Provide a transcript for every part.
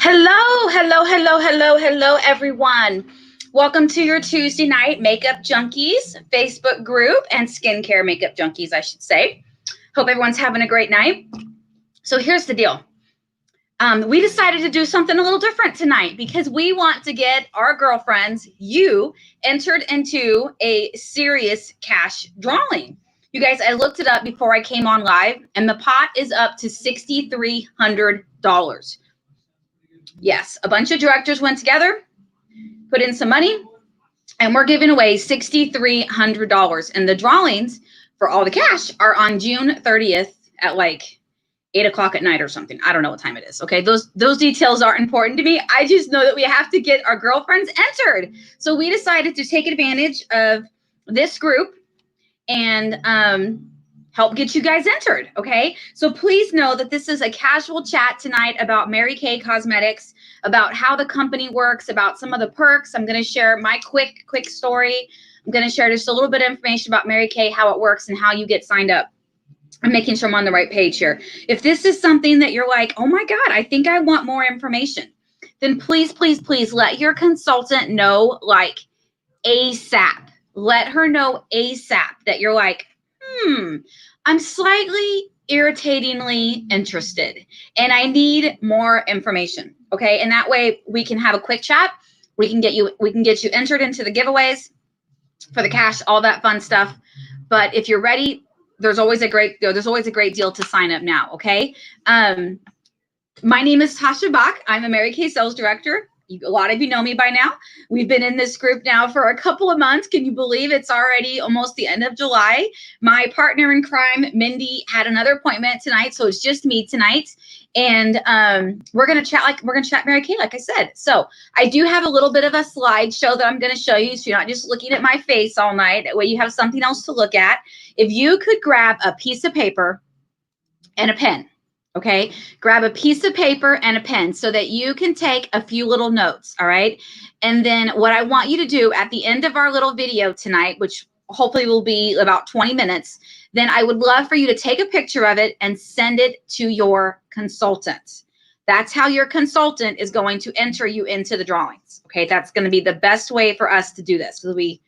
Hello, everyone. Welcome to your Tuesday night Makeup Junkies Facebook group and skincare makeup junkies, I should say. Hope everyone's having a great night. So here's the deal. We decided to do something a little different tonight because we want to get our girlfriends, you, entered into a serious cash drawing. You guys, I looked it up before I came on live, and the pot is up to $6,300. Yes, a bunch of directors went together, put in some money, and we're giving away $6,300. And the drawings for all the cash are on June 30th at like 8 o'clock at night or something. I don't know what time it is. Okay, those details aren't important to me. I just know that we have to get our girlfriends entered. So we decided to take advantage of this group and help get you guys entered, okay? So please know that this is a casual chat tonight about Mary Kay Cosmetics, about how the company works, about some of the perks. I'm going to share my quick story. I'm going to share just a little bit of information about Mary Kay, how it works, and how you get signed up. I'm making sure I'm on the right page here. If this is something that you're like, oh my God, I think I want more information, then please let your consultant know like ASAP. Let her know ASAP that you're like, I'm slightly irritatingly interested and I need more information. Okay. And that way we can have a quick chat. We can get you entered into the giveaways for the cash, all that fun stuff. But if you're ready, there's always a great deal to sign up now. Okay. My name is Tasha Bach. I'm a Mary Kay sales director. A lot of you know me by now. We've been in this group now for a couple of months. Can you believe it's already almost the end of July? My partner in crime, Mindy, had another appointment tonight, so it's just me tonight. And we're gonna chat Mary Kay, like I said. So I do have a little bit of a slideshow that I'm gonna show you, so you're not just looking at my face all night. That way you have something else to look at. If you could grab a piece of paper and a pen. Okay, grab a piece of paper and a pen so that you can take a few little notes, all right? And then what I want you to do at the end of our little video tonight, which hopefully will be about 20 minutes, then I would love for you to take a picture of it and send it to your consultant. That's how your consultant is going to enter you into the drawings, okay? That's going to be the best way for us to do this. So we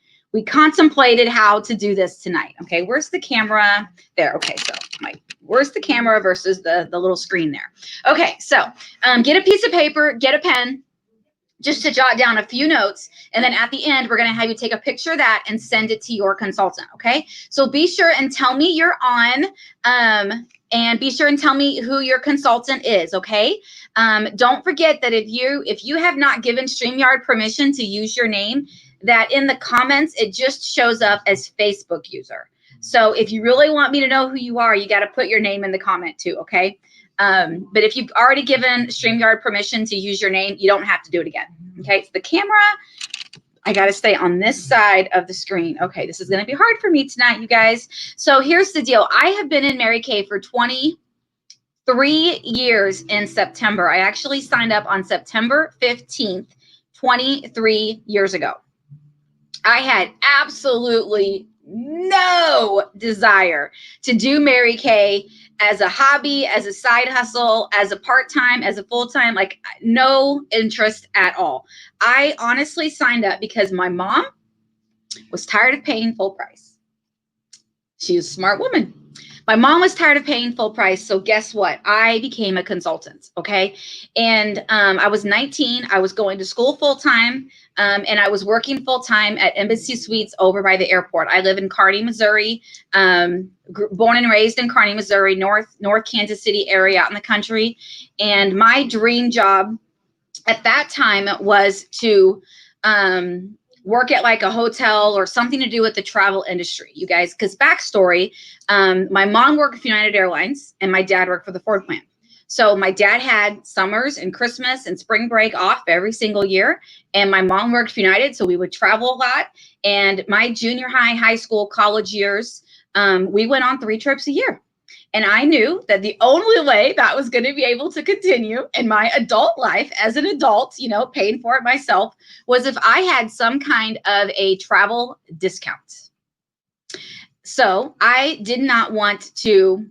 contemplated how to do this tonight, okay? Where's the camera? There, okay, so where's the camera versus the little screen there? Okay, so get a piece of paper, get a pen, just to jot down a few notes. And then at the end, we're going to have you take a picture of that and send it to your consultant, okay? So be sure and tell me you're on, and be sure and tell me who your consultant is, okay? Don't forget that if you have not given StreamYard permission to use your name, that in the comments, it just shows up as Facebook user. So if you really want me to know who you are, you got to put your name in the comment too, okay? But if you've already given StreamYard permission to use your name, you don't have to do it again, okay? So the camera, I got to stay on this side of the screen. Okay, this is going to be hard for me tonight, you guys. So here's the deal. I have been in Mary Kay for 23 years in September. I actually signed up on September 15th, 23 years ago. I had absolutely no desire to do Mary Kay as a hobby, as a side hustle, as a part-time, as a full-time, like no interest at all. I honestly signed up because my mom was tired of paying full price. She was a smart woman. My mom was tired of paying full price. So guess what? I became a consultant. Okay. And I was 19. I was going to school full time. And I was working full time at Embassy Suites over by the airport. I live in Kearney, Missouri, born and raised in Kearney, Missouri, North Kansas City area out in the country. And my dream job at that time was to work at like a hotel or something to do with the travel industry, you guys, because backstory, my mom worked for United Airlines and my dad worked for the Ford plant. So my dad had summers and Christmas and spring break off every single year. And my mom worked for United, so we would travel a lot. And my junior high school, college years, we went on 3 trips a year. And I knew that the only way that was going to be able to continue in my adult life as an adult, you know, paying for it myself, was if I had some kind of a travel discount. So I did not want to,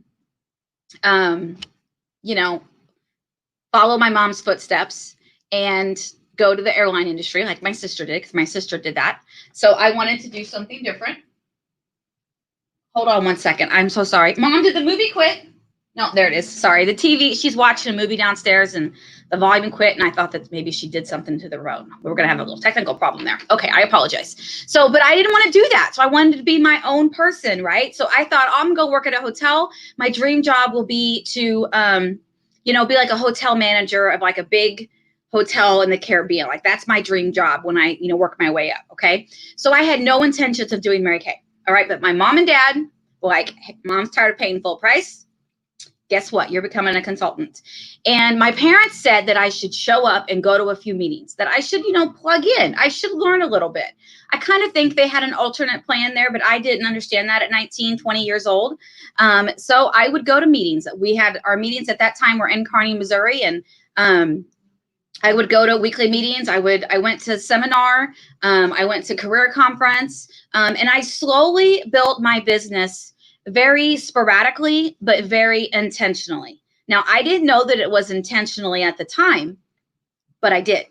you know, follow my mom's footsteps and go to the airline industry like my sister did, because my sister did that. So I wanted to do something different. Hold on one second. I'm so sorry. Mom, did the movie quit? No, there it is. Sorry. The TV, she's watching a movie downstairs and the volume quit. And I thought that maybe she did something to the remote. We're going to have a little technical problem there. Okay. I apologize. So, but I didn't want to do that. So I wanted to be my own person, right? So I thought, I'm going to go work at a hotel. My dream job will be to, be like a hotel manager of like a big hotel in the Caribbean. Like that's my dream job when I, work my way up. Okay. So I had no intentions of doing Mary Kay. All right. But my mom and dad were like, hey, Mom's tired of paying full price. Guess what? You're becoming a consultant. And my parents said that I should show up and go to a few meetings, that I should, plug in. I should learn a little bit. I kind of think they had an alternate plan there, but I didn't understand that at 19, 20 years old. So I would go to meetings. We had our meetings at that time were in Kearney, Missouri. And I would go to weekly meetings. I went to seminar. I went to career conference. And I slowly built my business very sporadically, but very intentionally. Now, I didn't know that it was intentionally at the time, but I did.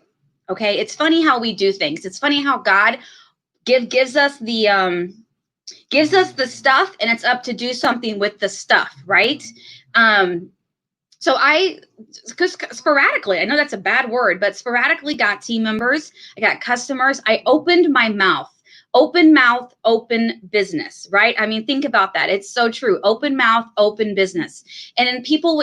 Okay. It's funny how we do things. It's funny how God gives us the stuff, and it's up to do something with the stuff. Right. So because sporadically, I know that's a bad word, but sporadically got team members. I got customers. I opened my mouth. Open mouth, open business, right? I mean, think about that. It's so true. Open mouth, open business. And then people,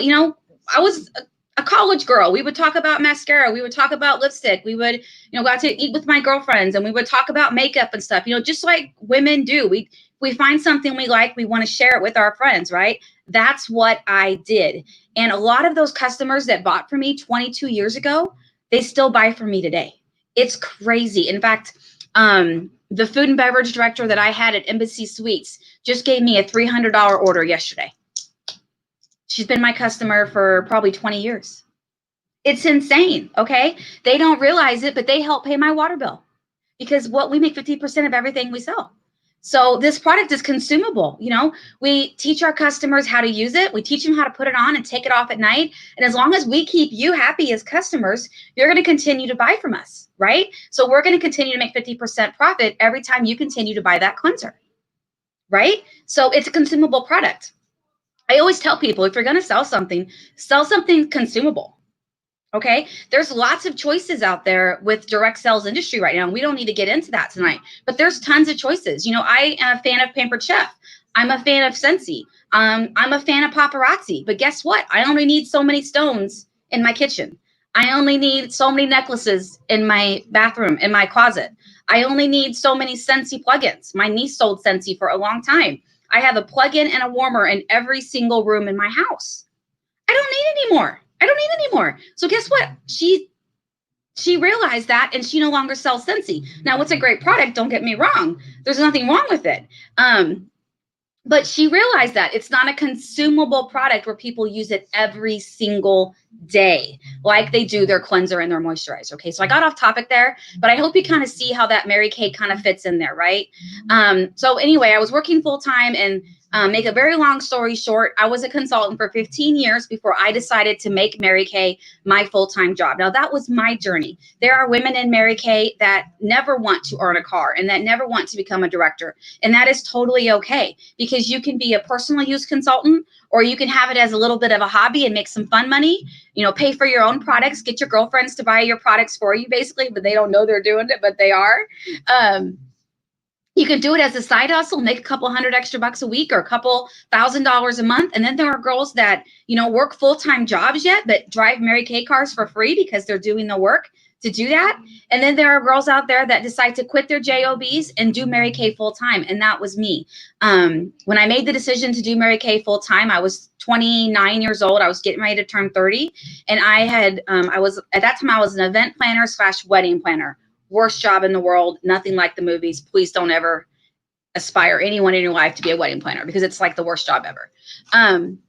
I was a college girl. We would talk about mascara. We would talk about lipstick. We would, go out to eat with my girlfriends, and we would talk about makeup and stuff, just like women do. We find something we like, we want to share it with our friends, right? That's what I did. And a lot of those customers that bought from me 22 years ago, they still buy from me today. It's crazy. In fact, the food and beverage director that I had at Embassy Suites just gave me a $300 order yesterday. She's been my customer for probably 20 years. It's insane. Okay. They don't realize it, but they help pay my water bill, because we make 50% of everything we sell. So this product is consumable. We teach our customers how to use it. We teach them how to put it on and take it off at night. And as long as we keep you happy as customers, you're going to continue to buy from us, right? So we're going to continue to make 50% profit every time you continue to buy that cleanser, right? So it's a consumable product. I always tell people, if you're going to sell something consumable. Okay. There's lots of choices out there with direct sales industry right now. And we don't need to get into that tonight, but there's tons of choices. I am a fan of Pampered Chef. I'm a fan of Scentsy. I'm a fan of paparazzi, but guess what? I only need so many stones in my kitchen. I only need so many necklaces in my bathroom, in my closet. I only need so many Scentsy plugins. My niece sold Scentsy for a long time. I have a plug-in and a warmer in every single room in my house. I don't need any more. So guess what? She realized that, and she no longer sells Scentsy. Now, it's a great product. Don't get me wrong. There's nothing wrong with it. But she realized that it's not a consumable product where people use it every single day, like they do their cleanser and their moisturizer. Okay. So I got off topic there, but I hope you kind of see how that Mary Kay kind of fits in there. Right. So anyway, I was working full time, and make a very long story short, I was a consultant for 15 years before I decided to make Mary Kay my full-time job. Now, that was my journey. There are women in Mary Kay that never want to earn a car and that never want to become a director. And that is totally okay, because you can be a personal use consultant, or you can have it as a little bit of a hobby and make some fun money, pay for your own products, get your girlfriends to buy your products for you, basically, but they don't know they're doing it, but they are. You can do it as a side hustle, make a couple $100 extra bucks a week or a couple $1,000 a month. And then there are girls that, work full-time jobs yet, but drive Mary Kay cars for free because they're doing the work to do that. And then there are girls out there that decide to quit their jobs and do Mary Kay full-time. And that was me. When I made the decision to do Mary Kay full-time, I was 29 years old. I was getting ready to turn 30. And at that time, I was an event planner / wedding planner. Worst job in the world, nothing like the movies. Please don't ever aspire anyone in your life to be a wedding planner, because it's like the worst job ever. And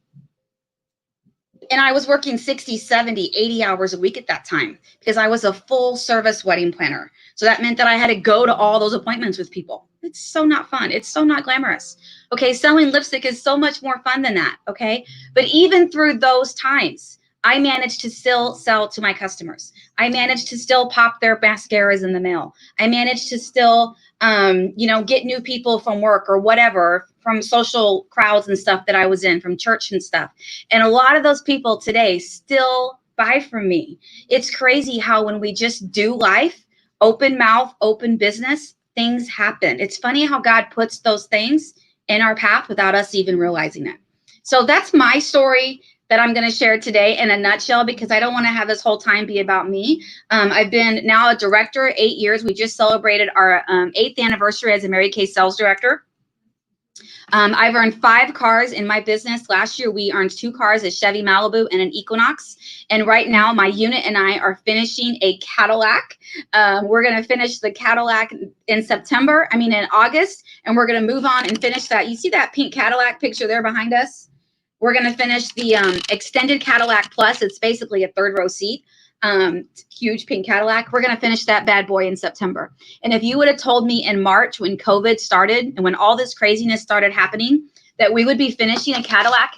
I was working 60, 70, 80 hours a week at that time, because I was a full service wedding planner. So that meant that I had to go to all those appointments with people. It's so not fun. It's so not glamorous. Okay. Selling lipstick is so much more fun than that. Okay. But even through those times, I managed to still sell to my customers. I managed to still pop their mascaras in the mail. I managed to still, get new people from work or whatever, from social crowds and stuff that I was in, from church and stuff. And a lot of those people today still buy from me. It's crazy how when we just do life, open mouth, open business, things happen. It's funny how God puts those things in our path without us even realizing it. So that's my story that I'm going to share today in a nutshell, because I don't want to have this whole time be about me. I've been now a director 8 years. We just celebrated our 8th anniversary as a Mary Kay sales director. I've earned 5 cars in my business. Last year, we earned 2 cars, a Chevy Malibu and an Equinox. And right now, my unit and I are finishing a Cadillac. We're going to finish the Cadillac in August, and we're going to move on and finish that. You see that pink Cadillac picture there behind us? We're going to finish the extended Cadillac Plus. It's basically a 3rd row seat. Huge pink Cadillac. We're going to finish that bad boy in September. And if you would have told me in March when COVID started and when all this craziness started happening that we would be finishing a Cadillac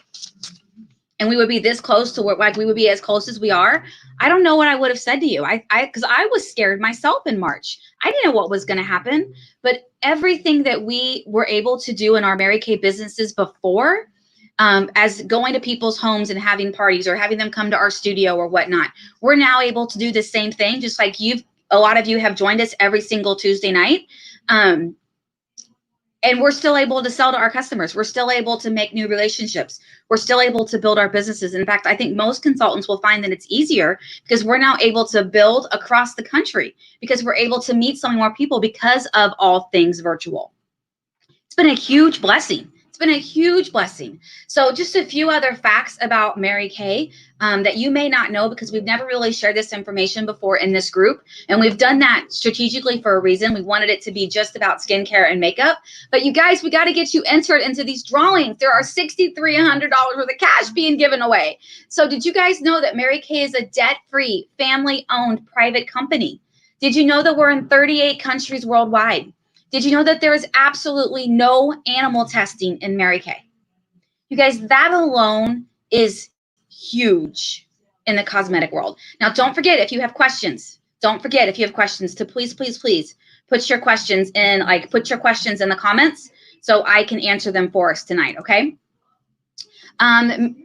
and we would be this close to what, like we would be as close as we are, I don't know what I would have said to you. Because I was scared myself in March. I didn't know what was going to happen, but everything that we were able to do in our Mary Kay businesses before, as going to people's homes and having parties or having them come to our studio or whatnot, we're now able to do the same thing, just like a lot of you have joined us every single Tuesday night. And we're still able to sell to our customers. We're still able to make new relationships. We're still able to build our businesses. In fact, I think most consultants will find that it's easier because we're now able to build across the country, because we're able to meet so many more people because of all things virtual. It's been a huge blessing. Been a huge blessing. So just a few other facts about Mary Kay that you may not know, because we've never really shared this information before in this group. And we've done that strategically for a reason. We wanted it to be just about skincare and makeup. But you guys, we got to get you entered into these drawings. There are $6,300 worth of cash being given away. So did you guys know that Mary Kay is a debt-free, family-owned private company? Did you know that we're in 38 countries worldwide? Did you know that there is absolutely no animal testing in Mary Kay? You guys, that alone is huge in the cosmetic world. Now, don't forget, if you have questions, to please put your questions in, the comments so I can answer them for us tonight, okay? I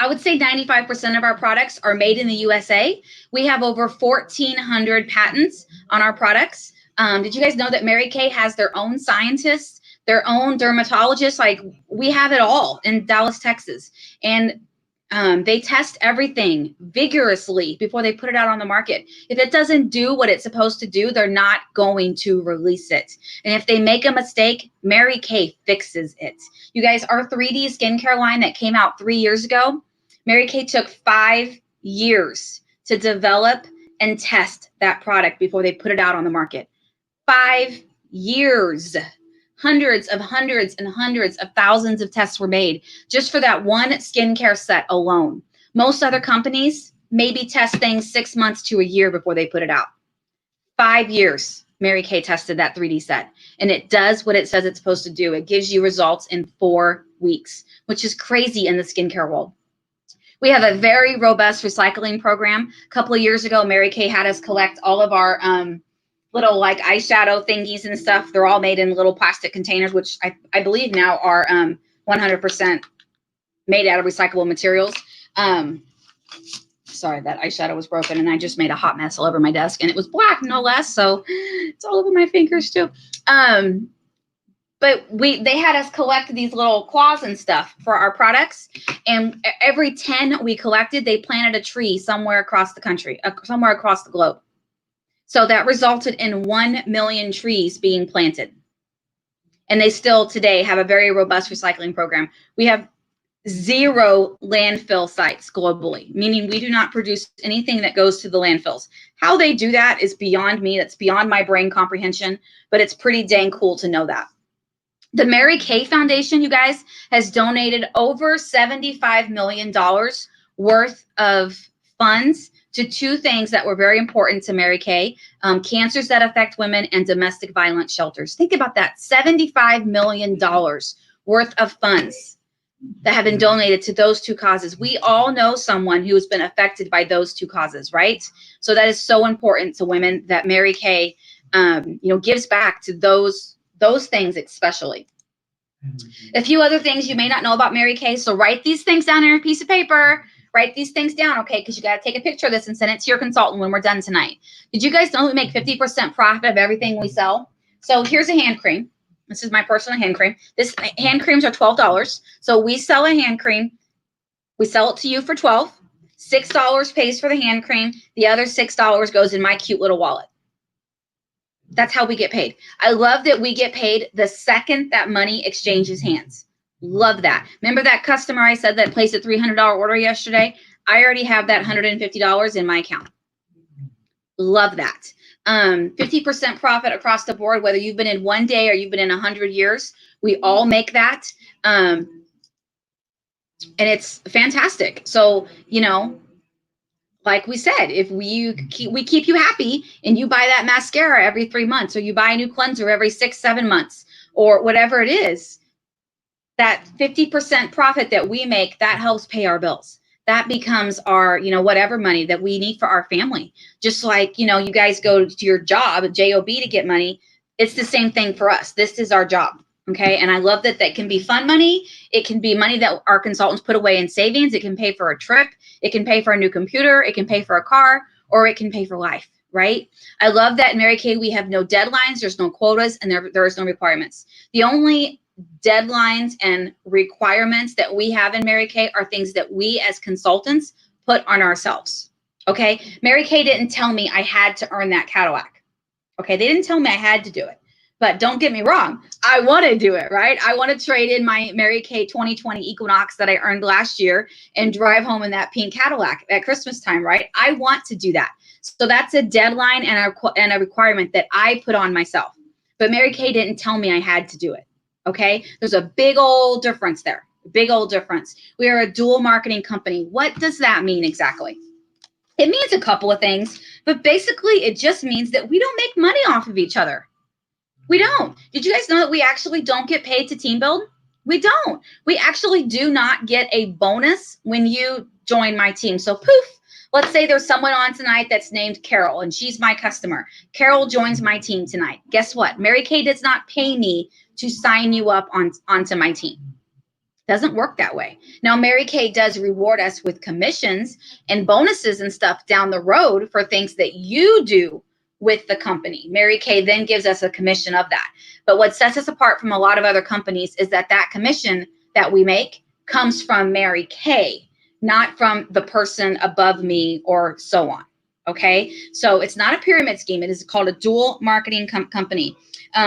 would say 95% of our products are made in the USA. We have over 1,400 patents on our products. Did you guys know that Mary Kay has their own scientists, their own dermatologists? Like, we have it all in Dallas, Texas. And they test everything vigorously before they put it out on the market. If it doesn't do what it's supposed to do, they're not going to release it. And if they make a mistake, Mary Kay fixes it. You guys, our 3D skincare line that came out 3 years ago, Mary Kay took 5 years to develop and test that product before they put it out on the market. 5 years. Hundreds and hundreds of thousands of tests were made just for that one skincare set alone. Most other companies maybe test things 6 months to a year before they put it out. 5 years, Mary Kay tested that 3D set, and it does what it says it's supposed to do. It gives you results in 4 weeks, which is crazy in the skincare world. We have a very robust recycling program. A couple of years ago, Mary Kay had us collect all of our little like eyeshadow thingies and stuff. They're all made in little plastic containers, which I believe now are 100% made out of recyclable materials. Sorry, that eyeshadow was broken and I just made a hot mess all over my desk, and it was black, no less. So it's all over my fingers too. But they had us collect these little claws and stuff for our products. And every 10 we collected, they planted a tree somewhere across the country, somewhere across the globe. So that resulted in 1 million trees being planted. And they still today have a very robust recycling program. We have 0 landfill sites globally, meaning we do not produce anything that goes to the landfills. How they do that is beyond me. That's beyond my brain comprehension, but it's pretty dang cool to know that. The Mary Kay Foundation, you guys, has donated over $75 million worth of funds to 2 things that were very important to Mary Kay: cancers that affect women and domestic violence shelters. Think about that, $75 million worth of funds that have been donated to those two causes. We all know someone who has been affected by those two causes, right? So that is so important to women that Mary Kay, gives back to those things especially. A few other things you may not know about Mary Kay. So write these things down on a piece of paper. Write these things down, okay? Because you got to take a picture of this and send it to your consultant when we're done tonight. Did you guys know we make 50% profit of everything we sell? So here's a hand cream. This is my personal hand cream. This hand creams are $12. So we sell a hand cream. We sell it to you for $12. $6 pays for the hand cream. The other $6 goes in my cute little wallet. That's how we get paid. I love that we get paid the second that money exchanges hands. Love that. Remember that customer I said that placed a $300 order yesterday? I already have that $150 in my account. Love that. 50% profit across the board, whether you've been in one day or you've been in 100 years. We all make that. And it's fantastic. So, like we said, if we keep you happy and you buy that mascara every 3 months, or you buy a new cleanser every 6-7 months, or whatever it is, that 50% profit that we make, that helps pay our bills. That becomes our, whatever money that we need for our family. Just like, you guys go to your job, job, to get money. It's the same thing for us. This is our job. Okay. And I love that can be fun money. It can be money that our consultants put away in savings. It can pay for a trip. It can pay for a new computer. It can pay for a car, or it can pay for life. Right. I love that in Mary Kay, we have no deadlines. There's no quotas, and there is no requirements. The only deadlines and requirements that we have in Mary Kay are things that we as consultants put on ourselves. Okay. Mary Kay didn't tell me I had to earn that Cadillac. Okay. They didn't tell me I had to do it. But don't get me wrong, I want to do it, right? I want to trade in my Mary Kay 2020 Equinox that I earned last year and drive home in that pink Cadillac at Christmas time, right? I want to do that. So that's a deadline and a requirement that I put on myself. But Mary Kay didn't tell me I had to do it, okay? There's a big old difference there, big old difference. We are a dual marketing company. What does that mean exactly? It means a couple of things, but basically it just means that we don't make money off of each other. We don't. Did you guys know that we actually don't get paid to team build? We don't. We actually do not get a bonus when you join my team. So poof, let's say there's someone on tonight that's named Carol, and she's my customer. Carol joins my team tonight. Guess what? Mary Kay does not pay me to sign you up onto my team. Doesn't work that way. Now, Mary Kay does reward us with commissions and bonuses and stuff down the road for things that you do with the company. Mary Kay then gives us a commission of that. But what sets us apart from a lot of other companies is that commission that we make comes from Mary Kay, not from the person above me or so on. Okay. So it's not a pyramid scheme. It is called a dual marketing company.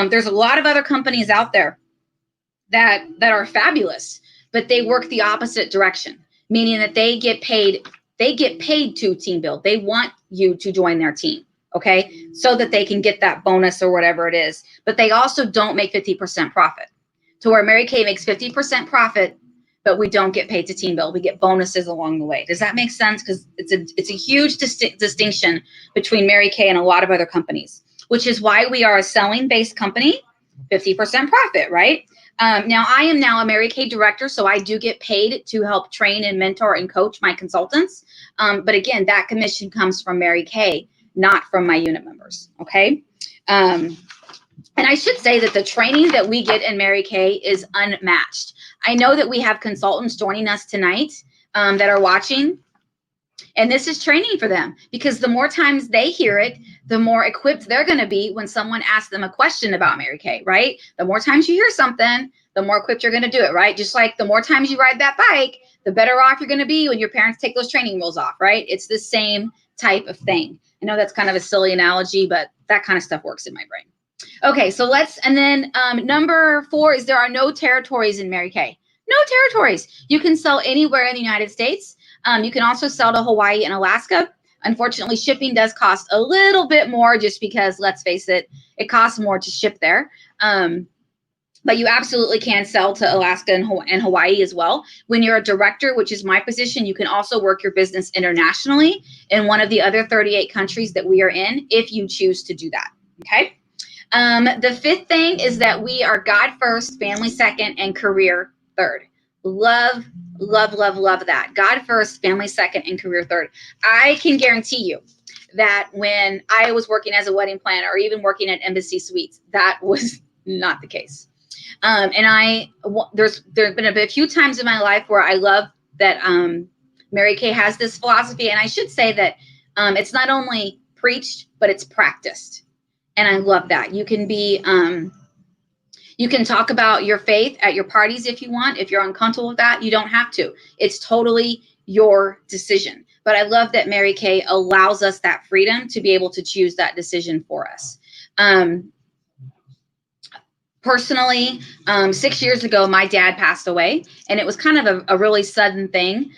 There's a lot of other companies out there that are fabulous, but they work the opposite direction, meaning that they get paid to team build. They want you to join their team. Okay, so that they can get that bonus or whatever it is. But they also don't make 50% profit. To where Mary Kay makes 50% profit, but we don't get paid to team build. We get bonuses along the way. Does that make sense? Because it's a huge distinction between Mary Kay and a lot of other companies, which is why we are a selling-based company, 50% profit, right? Now, I am now a Mary Kay director, so I do get paid to help train and mentor and coach my consultants. But again, that commission comes from Mary Kay, not from my unit members, okay? And I should say that the training that we get in Mary Kay is unmatched. I know that we have consultants joining us tonight that are watching, and this is training for them, because the more times they hear it, the more equipped they're going to be when someone asks them a question about Mary Kay, right? The more times you hear something, the more equipped you're going to do it, right? Just like the more times you ride that bike, the better off you're going to be when your parents take those training wheels off, right? It's the same type of thing. I know that's kind of a silly analogy, but that kind of stuff works in my brain. Okay, so number 4 is there are no territories in Mary Kay. No territories. You can sell anywhere in the United States. You can also sell to Hawaii and Alaska. Unfortunately, shipping does cost a little bit more just because, let's face it, it costs more to ship there. But you absolutely can sell to Alaska and Hawaii as well. When you're a director, which is my position, you can also work your business internationally in one of the other 38 countries that we are in, if you choose to do that, okay? The 5th thing is that we are God first, family second, and career third. Love, love, love, love that. God first, family second, and career third. I can guarantee you that when I was working as a wedding planner or even working at Embassy Suites, that was not the case. And there's been a few times in my life where I love that Mary Kay has this philosophy, and I should say that it's not only preached, but it's practiced, and I love that. You can be you can talk about your faith at your parties if you want. If you're uncomfortable with that, you don't have to. It's totally your decision. But I love that Mary Kay allows us that freedom to be able to choose that decision for us. Personally, 6 years ago, my dad passed away, and it was kind of a really sudden thing.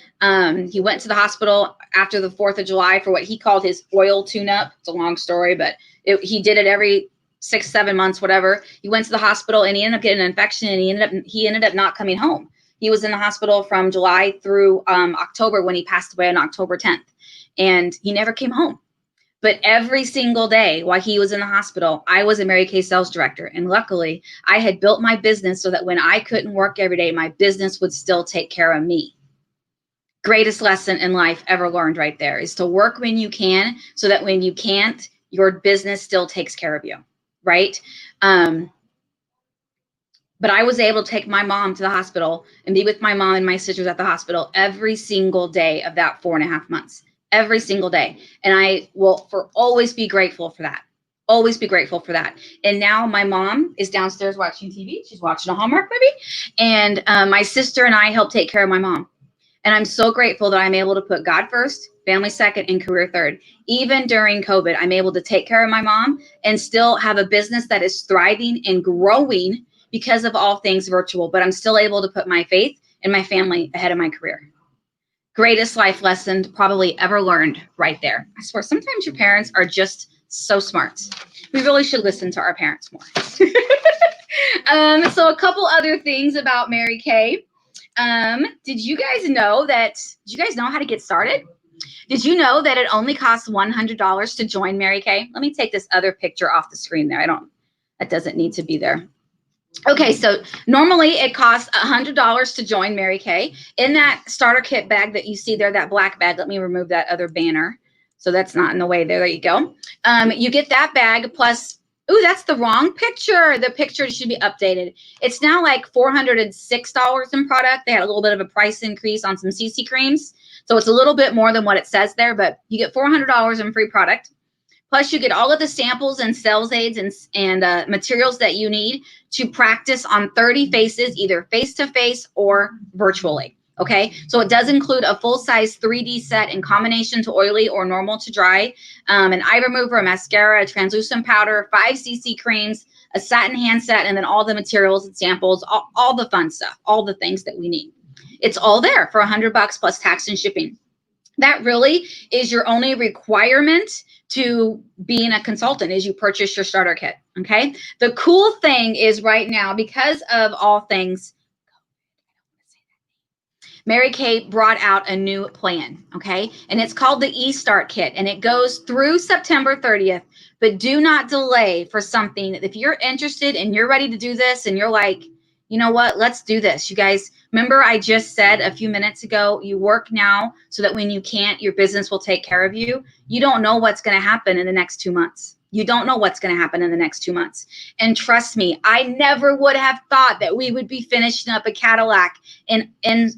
He went to the hospital after the 4th of July for what he called his oil tune-up. It's a long story, but he did it every 6, 7 months, whatever. He went to the hospital, and he ended up getting an infection, and he ended up not coming home. He was in the hospital from July through October when he passed away on October 10th, and he never came home. But every single day while he was in the hospital, I was a Mary Kay sales director. And luckily, I had built my business so that when I couldn't work every day, my business would still take care of me. Greatest lesson in life ever learned right there is to work when you can so that when you can't, your business still takes care of you, right? But I was able to take my mom to the hospital and be with my mom and my sisters at the hospital every single day of that 4.5 months. Every single day. And I will always be grateful for that. Always be grateful for that. And now my mom is downstairs watching TV. She's watching a Hallmark movie. And my sister and I help take care of my mom. And I'm so grateful that I'm able to put God first, family second, and career third. Even during COVID, I'm able to take care of my mom and still have a business that is thriving and growing because of all things virtual. But I'm still able to put my faith and my family ahead of my career. Greatest life lesson probably ever learned right there. I swear, sometimes your parents are just so smart. We really should listen to our parents more. So a couple other things about Mary Kay. Did you guys know how to get started? Did you know that it only costs $100 to join Mary Kay? Let me take this other picture off the screen there. That doesn't need to be there. Okay, so normally it costs $100 to join Mary Kay. In that starter kit bag that you see there, that black bag, let me remove that other banner. So that's not in the way there. There you go. You get that bag plus, ooh, that's the wrong picture. The picture should be updated. It's now like $406 in product. They had a little bit of a price increase on some CC creams. So it's a little bit more than what it says there, but you get $400 in free product. Plus, you get all of the samples and sales aids and materials that you need to practice on 30 faces, either face-to-face or virtually, okay? So it does include a full-size 3D set in combination to oily or normal to dry, an eye remover, a mascara, a translucent powder, 5 CC creams, a satin hand set, and then all the materials and samples, all the fun stuff, all the things that we need. It's all there for $100 plus tax and shipping. That really is your only requirement to being a consultant is you purchase your starter kit, okay? The cool thing is right now, because of all things, Mary Kay brought out a new plan, okay? And it's called the eStart Kit, and it goes through September 30th, but do not delay for something. If you're interested and you're ready to do this and you're like, you know what, let's do this. You guys, remember I just said a few minutes ago, you work now so that when you can't, your business will take care of you. You don't know what's going to happen in the next 2 months. You don't know what's going to happen in the next 2 months. And trust me, I never would have thought that we would be finishing up a Cadillac in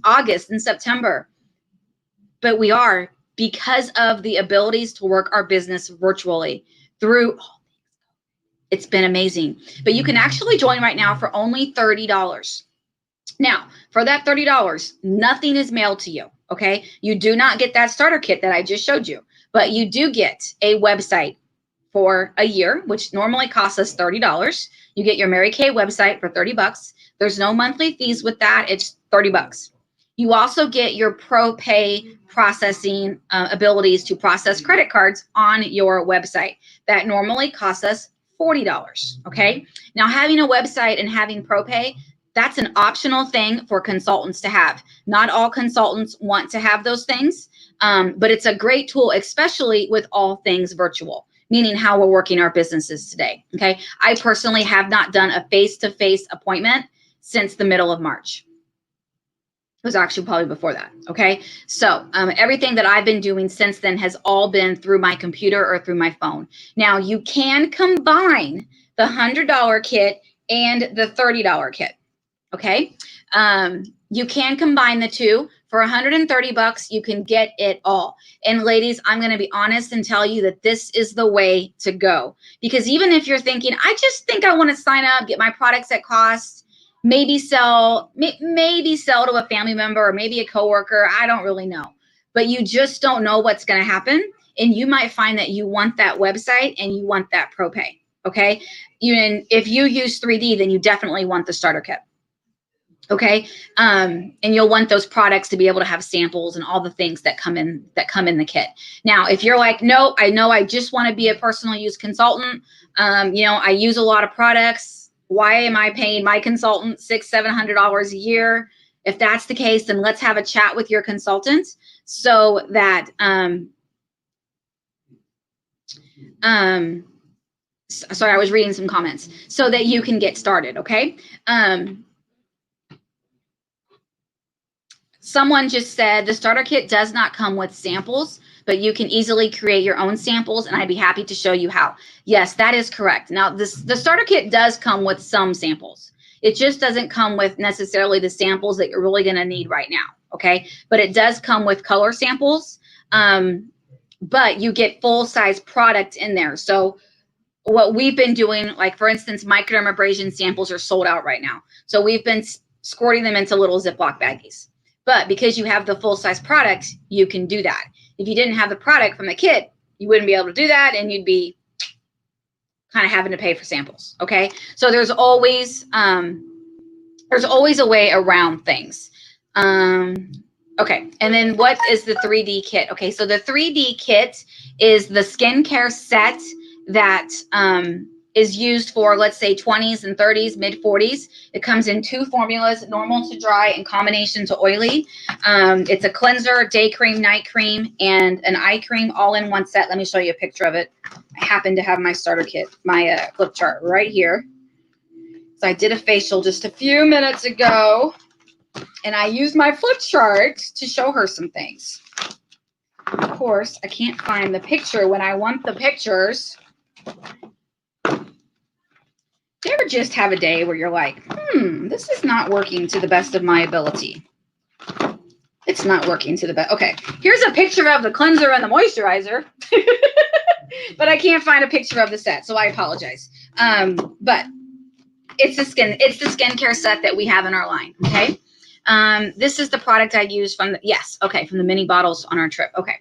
August and September. But we are, because of the abilities to work our business virtually through. It's been amazing. But you can actually join right now for only $30. Now, for that $30, nothing is mailed to you, okay? You do not get that starter kit that I just showed you, but you do get a website for a year, which normally costs us $30. You get your Mary Kay website for $30. There's no monthly fees with that. It's $30. You also get your pro pay processing abilities to process credit cards on your website. That normally costs us $40, okay? Now, having a website and having pro pay, that's an optional thing for consultants to have. Not all consultants want to have those things, but it's a great tool, especially with all things virtual, meaning how we're working our businesses today, okay? I personally have not done a face-to-face appointment since the middle of March. It was actually probably before that. Okay. So everything that I've been doing since then has all been through my computer or through my phone. Now you can combine the $100 kit and the $30 kit. Okay. You can combine the two. For 130 bucks, you can get it all. And ladies, I'm going to be honest and tell you that this is the way to go. Because even if you're thinking, I just think I want to sign up, get my products at cost, maybe sell to a family member or maybe a coworker, I don't really know. But you just don't know what's going to happen. And you might find that you want that website and you want that ProPay. Okay. If you use 3D, then you definitely want the starter kit. Okay. And you'll want those products to be able to have samples and all the things that come in the kit. Now, if you're like, no, I know I just want to be a personal use consultant. I use a lot of products. Why am I paying my consultant $600-700 a year? If that's the case, then let's have a chat with your consultant so that, sorry, I was reading some comments so that you can get started. Okay. Someone just said the starter kit does not come with samples, but you can easily create your own samples, and I'd be happy to show you how. Yes, that is correct. Now, the starter kit does come with some samples. It just doesn't come with necessarily the samples that you're really going to need right now, okay? But it does come with color samples, but you get full-size product in there. So what we've been doing, like, for instance, microdermabrasion samples are sold out right now. So we've been squirting them into little Ziploc baggies. But because you have the full-size product, you can do that. If you didn't have the product from the kit, you wouldn't be able to do that, and you'd be kind of having to pay for samples, okay? So there's always a way around things. Okay, and then what is the 3D kit? Okay, so the 3D kit is the skincare set that is used for, let's say, 20s and 30s, mid 40s. It comes in 2 formulas, normal to dry and combination to oily. It's a cleanser, day cream, night cream, and an eye cream all in one set. Let me show you a picture of it. I happen to have my starter kit, my flip chart right here. So I did a facial just a few minutes ago, and I used my flip chart to show her some things. Of course, I can't find the picture when I want the pictures. Do you ever just have a day where you're like, this is not working to the best of my ability? It's not working to the best. Okay, here's a picture of the cleanser and the moisturizer, but I can't find a picture of the set, so I apologize. But it's the skincare set that we have in our line. Okay, this is the product I used from the mini bottles on our trip. Okay,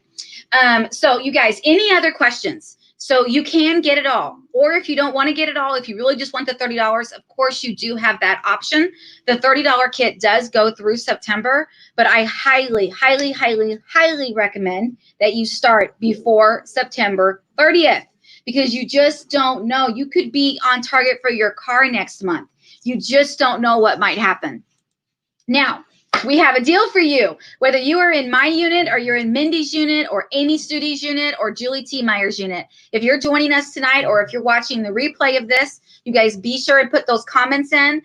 so you guys, any other questions? So you can get it all. Or if you don't want to get it all, if you really just want the $30, of course you do have that option. The $30 kit does go through September, but I highly, highly, highly, highly recommend that you start before September 30th because you just don't know. You could be on target for your car next month. You just don't know what might happen. Now, we have a deal for you. Whether you are in my unit or you're in Mindy's unit or Amy Studi's unit or Julie T. Meyer's unit, if you're joining us tonight or if you're watching the replay of this, you guys be sure to put those comments in.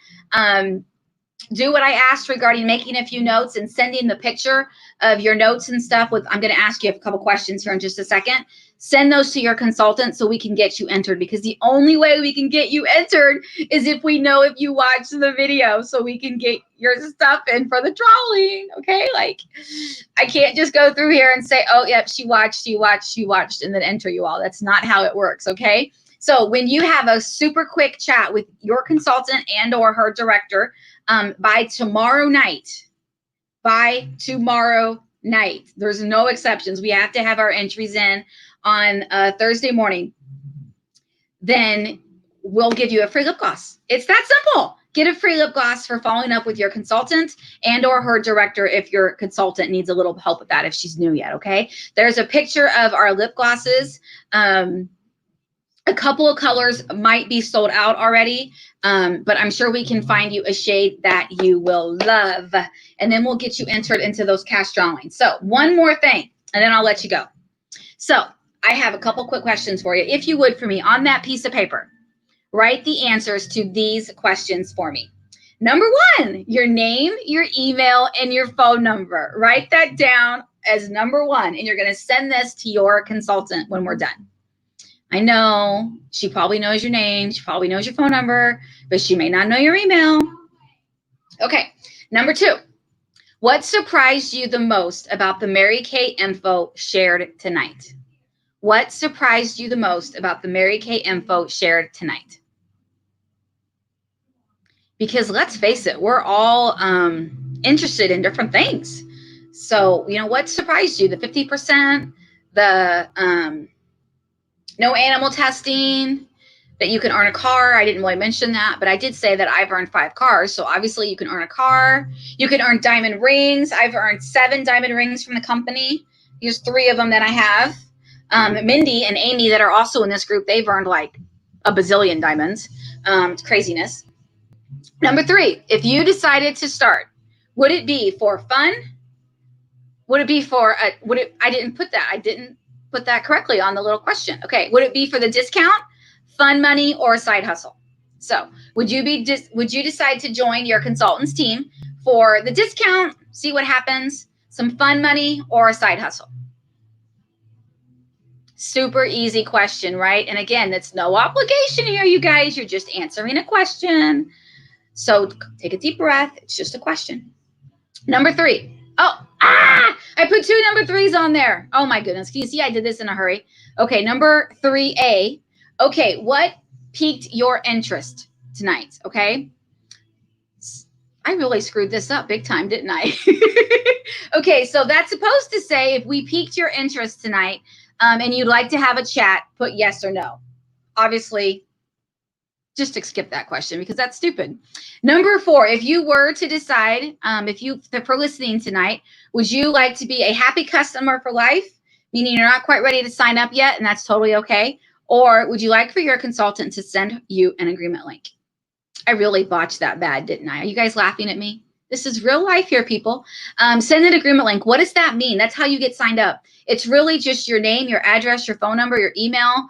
Do what I asked regarding making a few notes and sending the picture of your notes and stuff. I'm going to ask you a couple questions here in just a second. Send those to your consultant so we can get you entered, because the only way we can get you entered is if we know if you watch the video, so we can get your stuff in for the drawing. Okay, like I can't just go through here and say, oh, yep, she watched, and then enter you all. That's not how it works. Okay. So when you have a super quick chat with your consultant and or her director, by tomorrow night, there's no exceptions. We have to have our entries in on Thursday morning. Then we'll give you a free lip gloss. It's that simple. Get a free lip gloss for following up with your consultant and or her director if your consultant needs a little help with that, if she's new yet, okay? There's a picture of our lip glosses. A couple of colors might be sold out already, but I'm sure we can find you a shade that you will love, and then we'll get you entered into those cash drawings. So one more thing, and then I'll let you go. So I have a couple quick questions for you. If you would, for me, on that piece of paper, write the answers to these questions for me. Number one, your name, your email, and your phone number. Write that down as number one, and you're going to send this to your consultant when we're done. I know she probably knows your name, she probably knows your phone number, but she may not know your email. Okay, number two, what surprised you the most about the Mary Kay info shared tonight? What surprised you the most about the Mary Kay info shared tonight? Because let's face it, we're all interested in different things. So, what surprised you? The 50%, the no animal testing, that you can earn a car. I didn't really mention that, but I did say that I've earned 5 cars. So obviously you can earn a car. You can earn diamond rings. I've earned 7 diamond rings from the company. Here's 3 of them that I have. Mindy and Amy that are also in this group, they've earned like a bazillion diamonds. It's craziness. Number 3, if you decided to start, would it be for fun? Would it be for, I didn't put that correctly on the little question. Okay, would it be for the discount, fun money, or a side hustle? So would you decide to join your consultant's team for the discount, see what happens, some fun money, or a side hustle? Super easy question, right? And again, that's no obligation here, you guys. You're just answering a question. So take a deep breath. It's just a question. Number 3. I put 2 number 3s on there. Oh my goodness. Can you see I did this in a hurry? Okay, number 3A. Okay, what piqued your interest tonight? Okay. I really screwed this up big time, didn't I? Okay, so that's supposed to say if we piqued your interest tonight and you'd like to have a chat, put yes or no. Obviously, just to skip that question because that's stupid. Number 4, if you were to decide, for listening tonight, would you like to be a happy customer for life, meaning you're not quite ready to sign up yet, and that's totally okay? Or would you like for your consultant to send you an agreement link? I really botched that bad, didn't I? Are you guys laughing at me? This is real life here, people. Send an agreement link. What does that mean? That's how you get signed up. It's really just your name, your address, your phone number, your email,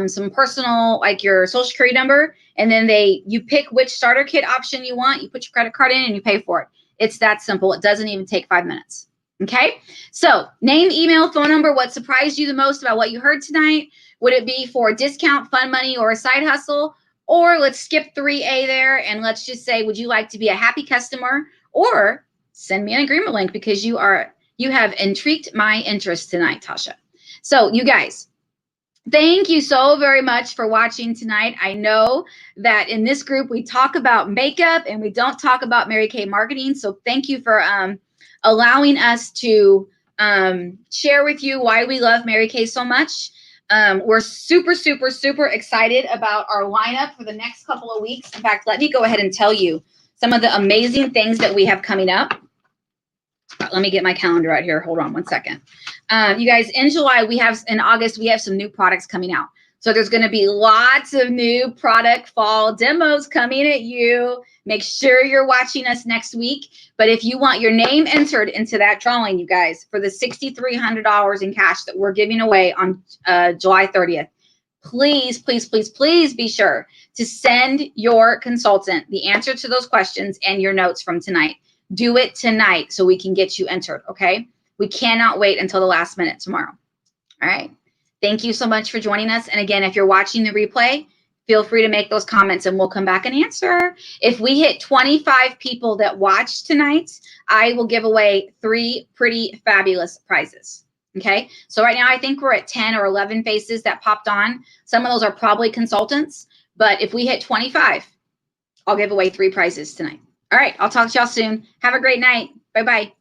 some personal, like your social security number, and then you pick which starter kit option you want. You put your credit card in and you pay for it. It's that simple. It doesn't even take 5 minutes. Okay? So name, email, phone number, what surprised you the most about what you heard tonight? Would it be for a discount, fun money, or a side hustle? Or let's skip 3A there and let's just say, would you like to be a happy customer? Or send me an agreement link because you have intrigued my interest tonight, Tasha. So you guys, thank you so very much for watching tonight. I know that in this group, we talk about makeup and we don't talk about Mary Kay marketing. So thank you for allowing us to share with you why we love Mary Kay so much. We're super, super, super excited about our lineup for the next couple of weeks. In fact, let me go ahead and tell you some of the amazing things that we have coming up. Let me get my calendar out here. Hold on one second. You guys, in August, we have some new products coming out. So there's going to be lots of new product fall demos coming at you. Make sure you're watching us next week. But if you want your name entered into that drawing, you guys, for the $6,300 in cash that we're giving away on July 30th, please, please, please, please be sure to send your consultant the answer to those questions and your notes from tonight. Do it tonight so we can get you entered, okay? We cannot wait until the last minute tomorrow. All right. Thank you so much for joining us. And again, if you're watching the replay, feel free to make those comments and we'll come back and answer. If we hit 25 people that watched tonight, I will give away 3 pretty fabulous prizes. Okay. So right now I think we're at 10 or 11 faces that popped on. Some of those are probably consultants, but if we hit 25, I'll give away 3 prizes tonight. All right. I'll talk to y'all soon. Have a great night. Bye-bye.